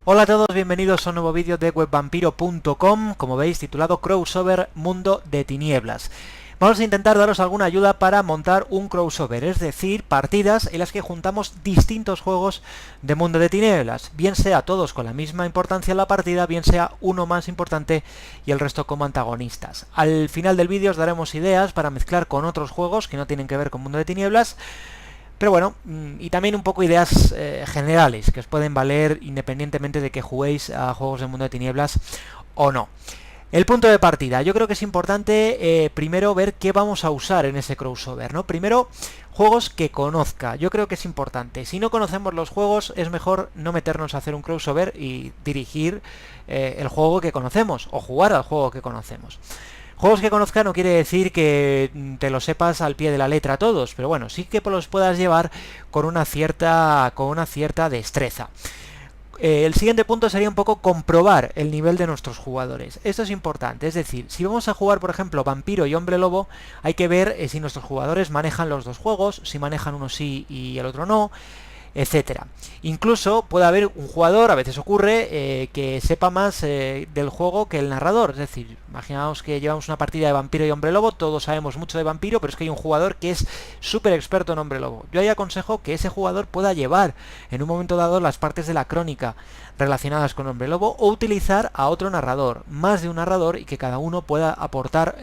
Hola a todos, bienvenidos a un nuevo vídeo de webvampiro.com, como veis titulado Crossover Mundo de Tinieblas. Vamos a intentar daros alguna ayuda para montar un crossover, es decir, partidas en las que juntamos distintos juegos de Mundo de Tinieblas, bien sea todos con la misma importancia en la partida, bien sea uno más importante y el resto como antagonistas. Al final del vídeo os daremos ideas para mezclar con otros juegos que no tienen que ver con Mundo de Tinieblas, pero bueno, y también un poco ideas generales que os pueden valer independientemente de que juguéis a juegos del Mundo de Tinieblas o no. El punto de partida. Yo creo que es importante primero ver qué vamos a usar en ese crossover, ¿no? Primero, juegos que conozca. Yo creo que es importante. Si no conocemos los juegos, es mejor no meternos a hacer un crossover y dirigir el juego que conocemos o jugar al juego que conocemos. Juegos que conozca no quiere decir que te los sepas al pie de la letra todos, pero bueno, sí que los puedas llevar con una cierta destreza. El siguiente punto sería un poco comprobar el nivel de nuestros jugadores. Esto es importante, es decir, si vamos a jugar por ejemplo Vampiro y Hombre Lobo, hay que ver si nuestros jugadores manejan los dos juegos, si manejan uno sí y el otro no, etcétera. Incluso puede haber un jugador, a veces ocurre, que sepa más del juego que el narrador. Es decir, imaginaos que llevamos una partida de Vampiro y Hombre Lobo, todos sabemos mucho de Vampiro, pero es que hay un jugador que es súper experto en Hombre Lobo. Yo ahí aconsejo que ese jugador pueda llevar en un momento dado las partes de la crónica relacionadas con Hombre Lobo o utilizar a otro narrador, más de un narrador, y que cada uno pueda aportar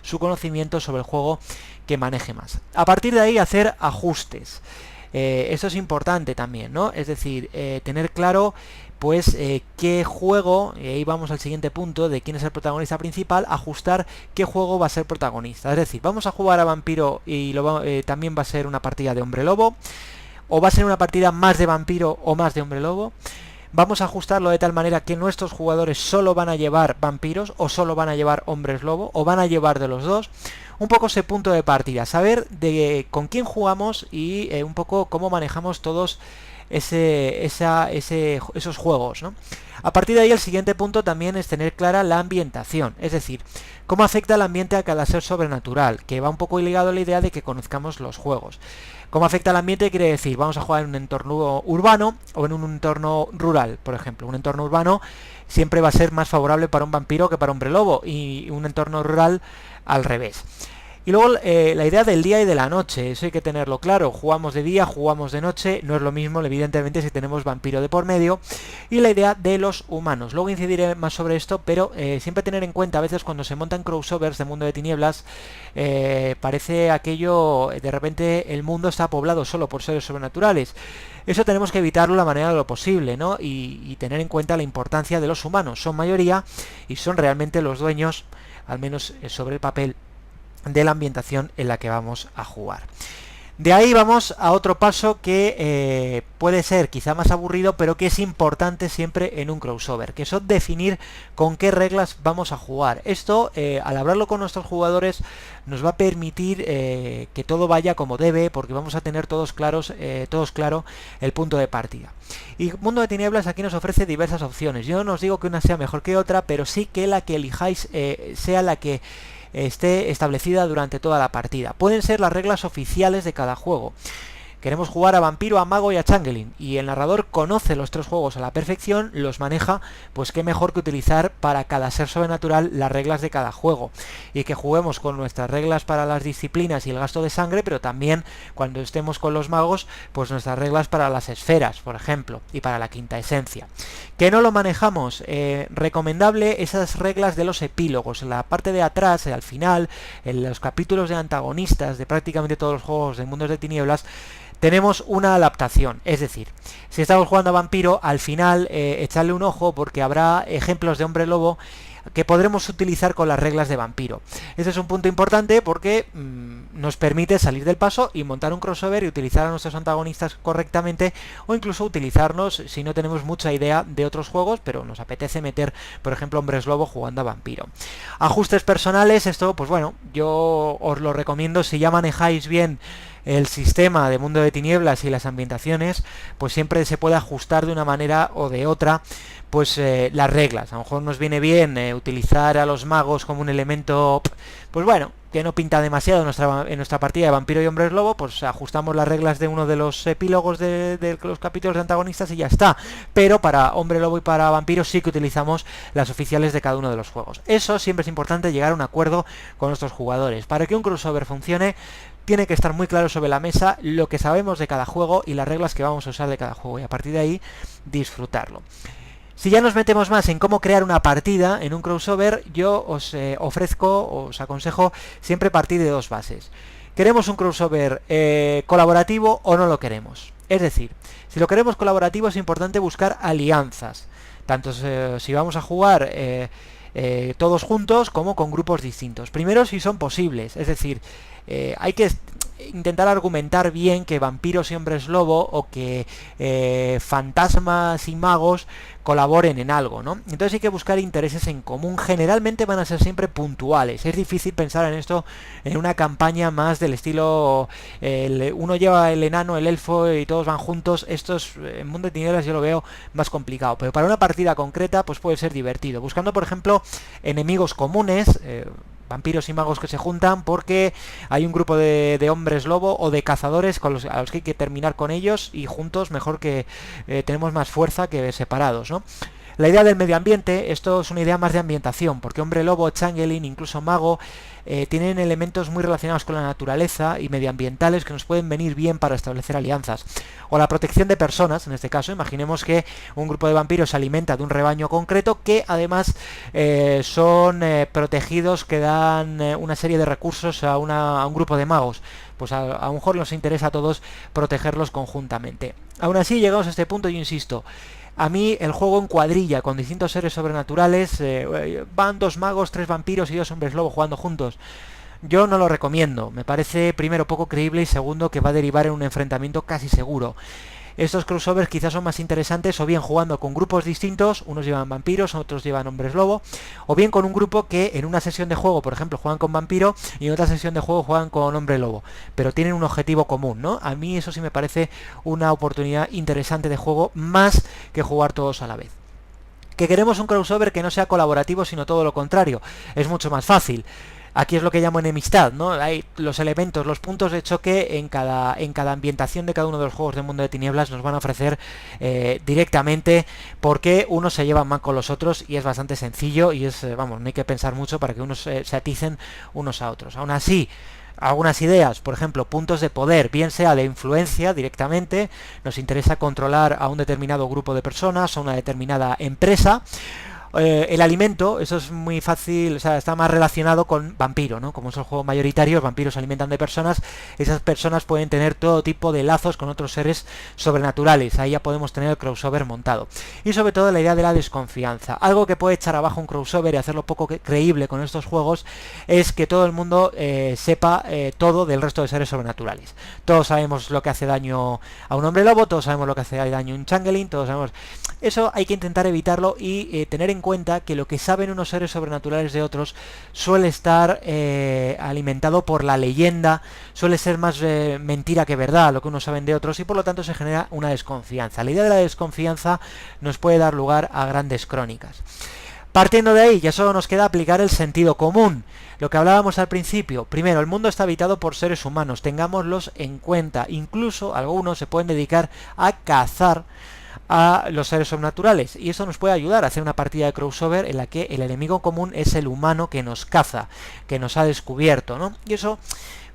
su conocimiento sobre el juego que maneje más. A partir de ahí hacer ajustes. Eso es importante también, ¿no? Es decir, tener claro pues qué juego, y ahí vamos al siguiente punto de quién es el protagonista principal, ajustar qué juego va a ser protagonista. Es decir, vamos a jugar a Vampiro y también va a ser una partida de Hombre Lobo, o va a ser una partida más de Vampiro o más de Hombre Lobo. Vamos a ajustarlo de tal manera que nuestros jugadores solo van a llevar vampiros o solo van a llevar hombres lobo o van a llevar de los dos. Un poco ese punto de partida, saber de con quién jugamos y un poco cómo manejamos todos esos juegos, ¿no? A partir de ahí el siguiente punto también es tener clara la ambientación, es decir, cómo afecta el ambiente a cada ser sobrenatural, que va un poco ligado a la idea de que conozcamos los juegos. ¿Cómo afecta el ambiente? Quiere decir, vamos a jugar en un entorno urbano o en un entorno rural, por ejemplo. Un entorno urbano siempre va a ser más favorable para un vampiro que para un hombre lobo, y un entorno rural al revés. Y luego la idea del día y de la noche, eso hay que tenerlo claro. Jugamos de día, jugamos de noche, no es lo mismo evidentemente si tenemos vampiro de por medio. Y la idea de los humanos, luego incidiré más sobre esto, pero siempre tener en cuenta, a veces cuando se montan crossovers de Mundo de Tinieblas, parece aquello, de repente el mundo está poblado solo por seres sobrenaturales. Eso tenemos que evitarlo de la manera de lo posible, ¿no? Y tener en cuenta la importancia de los humanos. Son mayoría y son realmente los dueños, al menos sobre el papel, de la ambientación en la que vamos a jugar. De ahí vamos a otro paso que puede ser quizá más aburrido, pero que es importante siempre en un crossover, que es definir con qué reglas vamos a jugar. Esto, al hablarlo con nuestros jugadores, nos va a permitir que todo vaya como debe, porque vamos a tener todos claro el punto de partida. Y Mundo de Tinieblas aquí nos ofrece diversas opciones. Yo no os digo que una sea mejor que otra, pero sí que la que elijáis sea la que esté establecida durante toda la partida. Pueden ser las reglas oficiales de cada juego. Queremos jugar a Vampiro, a Mago y a Changeling, y el narrador conoce los tres juegos a la perfección, los maneja, pues qué mejor que utilizar para cada ser sobrenatural las reglas de cada juego, y que juguemos con nuestras reglas para las disciplinas y el gasto de sangre, pero también cuando estemos con los magos, pues nuestras reglas para las esferas, por ejemplo, y para la quinta esencia. Que no lo manejamos, recomendable esas reglas de los epílogos, en la parte de atrás, al final, en los capítulos de antagonistas de prácticamente todos los juegos de Mundos de Tinieblas, tenemos una adaptación, es decir, si estamos jugando a Vampiro, al final echarle un ojo porque habrá ejemplos de Hombre Lobo que podremos utilizar con las reglas de Vampiro. Este es un punto importante porque nos permite salir del paso y montar un crossover y utilizar a nuestros antagonistas correctamente, o incluso utilizarnos si no tenemos mucha idea de otros juegos, pero nos apetece meter, por ejemplo, Hombres Lobo jugando a Vampiro. Ajustes personales, esto, pues bueno, yo os lo recomiendo si ya manejáis bien el sistema de Mundo de Tinieblas y las ambientaciones, pues siempre se puede ajustar de una manera o de otra pues las reglas. A lo mejor nos viene bien utilizar a los magos como un elemento, pues bueno, que no pinta demasiado en nuestra partida de vampiro y hombres lobo, pues ajustamos las reglas de uno de los epílogos de los capítulos de antagonistas y ya está. Pero para hombre lobo y para vampiro sí que utilizamos las oficiales de cada uno de los juegos. Eso siempre es importante, llegar a un acuerdo con nuestros jugadores. Para que un crossover funcione, tiene que estar muy claro sobre la mesa lo que sabemos de cada juego y las reglas que vamos a usar de cada juego, y a partir de ahí disfrutarlo. Si ya nos metemos más en cómo crear una partida en un crossover, yo os os aconsejo siempre partir de dos bases. ¿Queremos un crossover colaborativo o no lo queremos? Es decir, si lo queremos colaborativo es importante buscar alianzas, tanto si vamos a jugar todos juntos como con grupos distintos. Primero, si son posibles, es decir, hay que intentar argumentar bien que vampiros y hombres lobo o que fantasmas y magos colaboren en algo, ¿no? Entonces hay que buscar intereses en común. Generalmente van a ser siempre puntuales. Es difícil pensar en esto en una campaña más del estilo uno lleva el enano, el elfo y todos van juntos. Esto es, en Mundo de Tinieblas yo lo veo más complicado, pero para una partida concreta pues puede ser divertido. Buscando, por ejemplo, enemigos comunes, vampiros y magos que se juntan porque hay un grupo de hombres lobo o de cazadores a los que hay que terminar con ellos, y juntos mejor que tenemos más fuerza que separados, ¿no? La idea del medio ambiente, esto es una idea más de ambientación, porque hombre lobo, changeling, incluso mago, tienen elementos muy relacionados con la naturaleza y medioambientales que nos pueden venir bien para establecer alianzas. O la protección de personas, en este caso, imaginemos que un grupo de vampiros se alimenta de un rebaño concreto que además son protegidos, que dan una serie de recursos a un grupo de magos. Pues a lo mejor nos interesa a todos protegerlos conjuntamente. Aún así, llegamos a este punto, yo insisto, a mí el juego en cuadrilla con distintos seres sobrenaturales, van 2 magos, 3 vampiros y 2 hombres lobo jugando juntos, yo no lo recomiendo. Me parece, primero, poco creíble, y segundo, que va a derivar en un enfrentamiento casi seguro. Estos crossovers quizás son más interesantes o bien jugando con grupos distintos, unos llevan vampiros, otros llevan hombres lobo, o bien con un grupo que en una sesión de juego, por ejemplo, juegan con vampiro y en otra sesión de juego juegan con hombre lobo, pero tienen un objetivo común, ¿no? A mí eso sí me parece una oportunidad interesante de juego, más que jugar todos a la vez. ¿Que queremos un crossover que no sea colaborativo, sino todo lo contrario? Es mucho más fácil. Aquí es lo que llamo enemistad, ¿no? Hay los elementos, los puntos de choque en cada ambientación de cada uno de los juegos de Mundo de Tinieblas nos van a ofrecer directamente por qué unos se llevan mal con los otros, y es bastante sencillo y es, vamos, no hay que pensar mucho para que unos se aticen unos a otros. Aún así, algunas ideas, por ejemplo, puntos de poder, bien sea de influencia directamente, nos interesa controlar a un determinado grupo de personas, a una determinada empresa. El alimento, eso es muy fácil, o sea, está más relacionado con vampiro, ¿no? Como es el juego mayoritario, los vampiros se alimentan de personas, esas personas pueden tener todo tipo de lazos con otros seres sobrenaturales, ahí ya podemos tener el crossover montado. Y sobre todo la idea de la desconfianza. Algo que puede echar abajo un crossover y hacerlo poco creíble con estos juegos es que todo el mundo sepa todo del resto de seres sobrenaturales. Todos sabemos lo que hace daño a un hombre lobo, todos sabemos lo que hace daño a un changeling, todos sabemos... Eso hay que intentar evitarlo y tener en cuenta que lo que saben unos seres sobrenaturales de otros suele estar alimentado por la leyenda, suele ser más mentira que verdad lo que unos saben de otros, y por lo tanto se genera una desconfianza. La idea de la desconfianza nos puede dar lugar a grandes crónicas. Partiendo de ahí, ya solo nos queda aplicar el sentido común. Lo que hablábamos al principio, primero, el mundo está habitado por seres humanos, tengámoslos en cuenta. Incluso algunos se pueden dedicar a cazar a los seres sobrenaturales, y eso nos puede ayudar a hacer una partida de crossover en la que el enemigo común es el humano que nos caza, que nos ha descubierto, ¿no? Y eso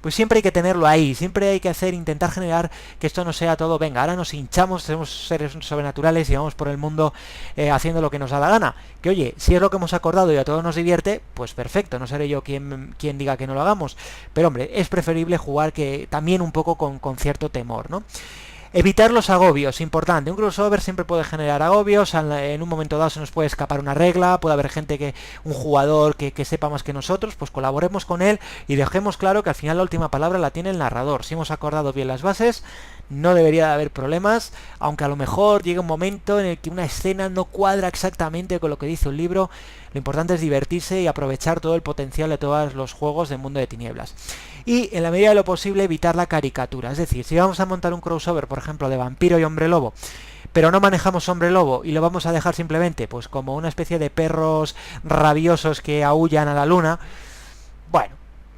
pues siempre hay que tenerlo ahí, siempre hay que intentar generar que esto no sea todo, venga, ahora nos hinchamos, somos seres sobrenaturales y vamos por el mundo haciendo lo que nos da la gana. Que oye, si es lo que hemos acordado y a todos nos divierte, pues perfecto, no seré yo quien diga que no lo hagamos, pero hombre, es preferible jugar que también un poco con cierto temor, ¿no? Evitar los agobios, importante. Un crossover siempre puede generar agobios, en un momento dado se nos puede escapar una regla, puede haber un jugador que sepa más que nosotros, pues colaboremos con él y dejemos claro que al final la última palabra la tiene el narrador. Si hemos acordado bien las bases, no debería de haber problemas, aunque a lo mejor llegue un momento en el que una escena no cuadra exactamente con lo que dice un libro. Lo importante es divertirse y aprovechar todo el potencial de todos los juegos de Mundo de Tinieblas. Y en la medida de lo posible evitar la caricatura. Es decir, si vamos a montar un crossover, por ejemplo, de vampiro y hombre lobo, pero no manejamos hombre lobo y lo vamos a dejar simplemente pues como una especie de perros rabiosos que aúllan a la luna, bueno,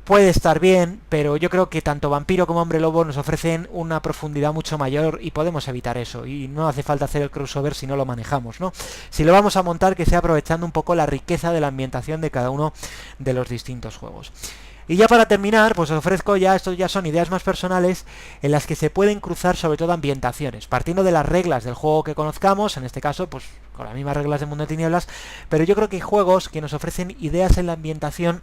puede estar bien, pero yo creo que tanto Vampiro como Hombre Lobo nos ofrecen una profundidad mucho mayor y podemos evitar eso. Y no hace falta hacer el crossover si no lo manejamos, ¿no? Si lo vamos a montar, que sea aprovechando un poco la riqueza de la ambientación de cada uno de los distintos juegos. Y ya para terminar, pues os ofrezco estos ya son ideas más personales en las que se pueden cruzar sobre todo ambientaciones, partiendo de las reglas del juego que conozcamos, en este caso pues con las mismas reglas de Mundo de Tinieblas, pero yo creo que hay juegos que nos ofrecen ideas en la ambientación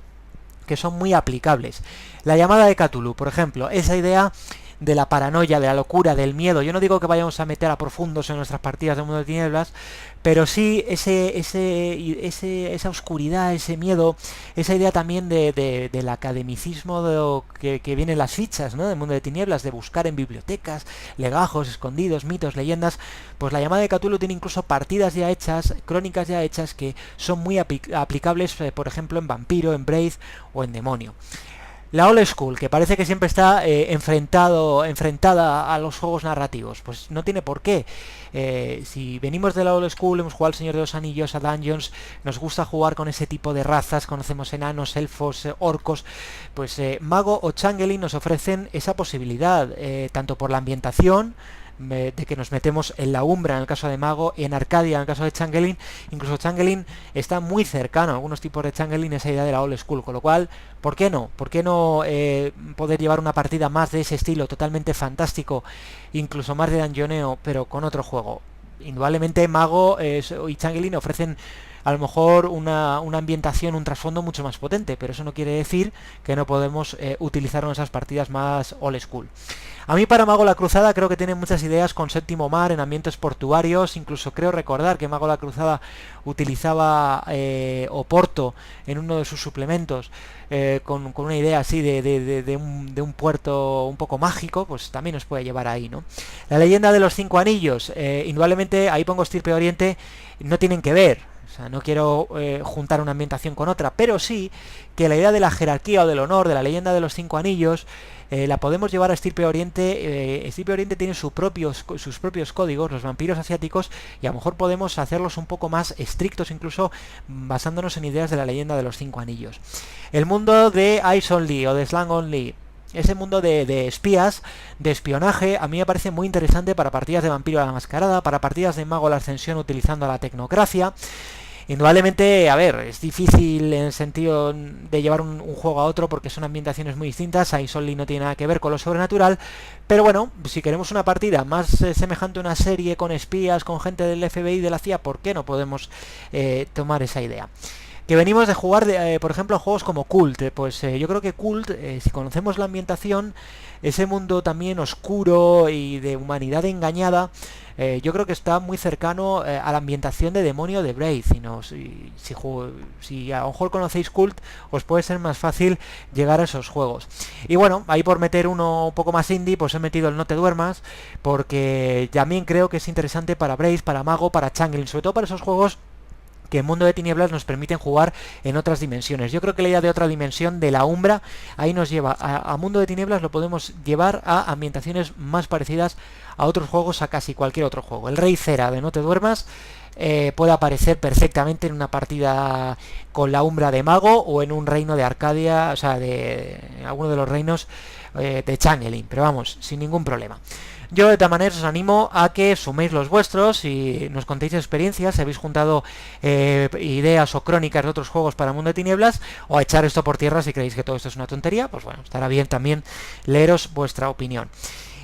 que son muy aplicables. La llamada de Cthulhu, por ejemplo, esa idea de la paranoia, de la locura, del miedo. Yo no digo que vayamos a meter a profundos en nuestras partidas de Mundo de Tinieblas, pero sí esa oscuridad, ese miedo, esa idea también del academicismo que viene en las fichas, ¿no?, de Mundo de Tinieblas, de buscar en bibliotecas, legajos, escondidos, mitos, leyendas. Pues la llamada de Cthulhu tiene incluso partidas ya hechas, crónicas ya hechas, que son muy aplicables, por ejemplo, en Vampiro, en Braid o en Demonio. La old school, que parece que siempre está enfrentada a los juegos narrativos, pues no tiene por qué. Si venimos de la old school, hemos jugado al Señor de los Anillos, a Dungeons, nos gusta jugar con ese tipo de razas, conocemos enanos, elfos, orcos, pues Mago o Changeling nos ofrecen esa posibilidad, tanto por la ambientación, de que nos metemos en la Umbra en el caso de Mago, y en Arcadia en el caso de Changeling. Incluso Changeling está muy cercano, algunos tipos de Changeling, esa idea de la old school, con lo cual, ¿por qué no? ¿Por qué no poder llevar una partida más de ese estilo, totalmente fantástico, incluso más de dungeoneo, pero con otro juego? Indudablemente Mago y Changeling ofrecen a lo mejor una ambientación, un trasfondo mucho más potente, pero eso no quiere decir que no podemos utilizar esas partidas más old school. A mí para Mago la Cruzada creo que tiene muchas ideas con Séptimo Mar en ambientes portuarios, incluso creo recordar que Mago la Cruzada utilizaba Oporto en uno de sus suplementos, con una idea así de un puerto un poco mágico, pues también nos puede llevar ahí, ¿no? La leyenda de los 5 anillos, indudablemente ahí pongo Estirpe Oriente, no tienen que ver. O sea, no quiero juntar una ambientación con otra, pero sí que la idea de la jerarquía o del honor, de la leyenda de los 5 anillos, la podemos llevar a Estirpe Oriente. Estirpe Oriente tiene sus propios códigos, los vampiros asiáticos, y a lo mejor podemos hacerlos un poco más estrictos, incluso basándonos en ideas de la leyenda de los 5 anillos. El mundo de Eyes Only o de Slang Only, ese mundo de espías, de espionaje, a mí me parece muy interesante para partidas de Vampiro a la Mascarada, para partidas de Mago a la Ascensión utilizando la tecnocracia. Indudablemente, a ver, es difícil en el sentido de llevar un juego a otro porque son ambientaciones muy distintas. Ahí Solly no tiene nada que ver con lo sobrenatural, pero bueno, si queremos una partida más semejante a una serie con espías, con gente del FBI, de la CIA, ¿por qué no podemos tomar esa idea? Que venimos de jugar, por ejemplo, juegos como Cult. Pues yo creo que Cult, si conocemos la ambientación, ese mundo también oscuro y de humanidad engañada, yo creo que está muy cercano a la ambientación de Demonio de Braid. Si a lo mejor conocéis Cult, os puede ser más fácil llegar a esos juegos. Y bueno, ahí por meter uno un poco más indie, pues he metido el No te duermas, porque también creo que es interesante para Braid, para Mago, para Changeling, sobre todo para esos juegos que en Mundo de Tinieblas nos permiten jugar en otras dimensiones. Yo creo que la idea de otra dimensión, de la Umbra, ahí nos lleva a Mundo de Tinieblas, lo podemos llevar a ambientaciones más parecidas a otros juegos, a casi cualquier otro juego. El Rey Cera de No te duermas puede aparecer perfectamente en una partida con la Umbra de Mago o en un reino de Arcadia, o sea, en alguno de los reinos de Changeling, pero vamos, sin ningún problema. Yo de todas maneras os animo a que suméis los vuestros y nos contéis experiencias, si habéis juntado ideas o crónicas de otros juegos para Mundo de Tinieblas, o a echar esto por tierra si creéis que todo esto es una tontería. Pues bueno, estará bien también leeros vuestra opinión.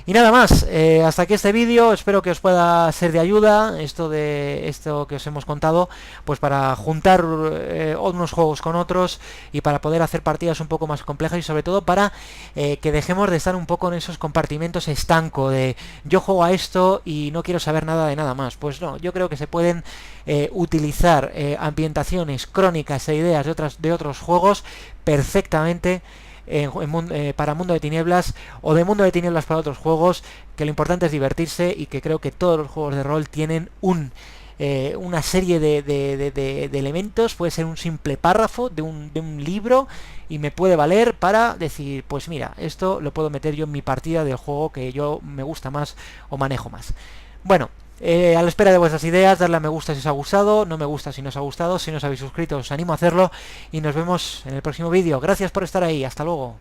Y nada más, hasta aquí este vídeo, espero que os pueda ser de ayuda esto que os hemos contado, pues para juntar unos juegos con otros y para poder hacer partidas un poco más complejas, y sobre todo para que dejemos de estar un poco en esos compartimentos estanco de yo juego a esto y no quiero saber nada de nada más. Pues no, yo creo que se pueden utilizar ambientaciones, crónicas e ideas de otros juegos perfectamente para Mundo de Tinieblas, o de Mundo de Tinieblas para otros juegos, que lo importante es divertirse, y que creo que todos los juegos de rol tienen una serie de elementos. Puede ser un simple párrafo de un libro y me puede valer para decir, pues mira, esto lo puedo meter yo en mi partida del juego que yo me gusta más o manejo más. Bueno, A la espera de vuestras ideas, darle a me gusta si os ha gustado, no me gusta si no os ha gustado, si no os habéis suscrito os animo a hacerlo y nos vemos en el próximo vídeo. Gracias por estar ahí, hasta luego.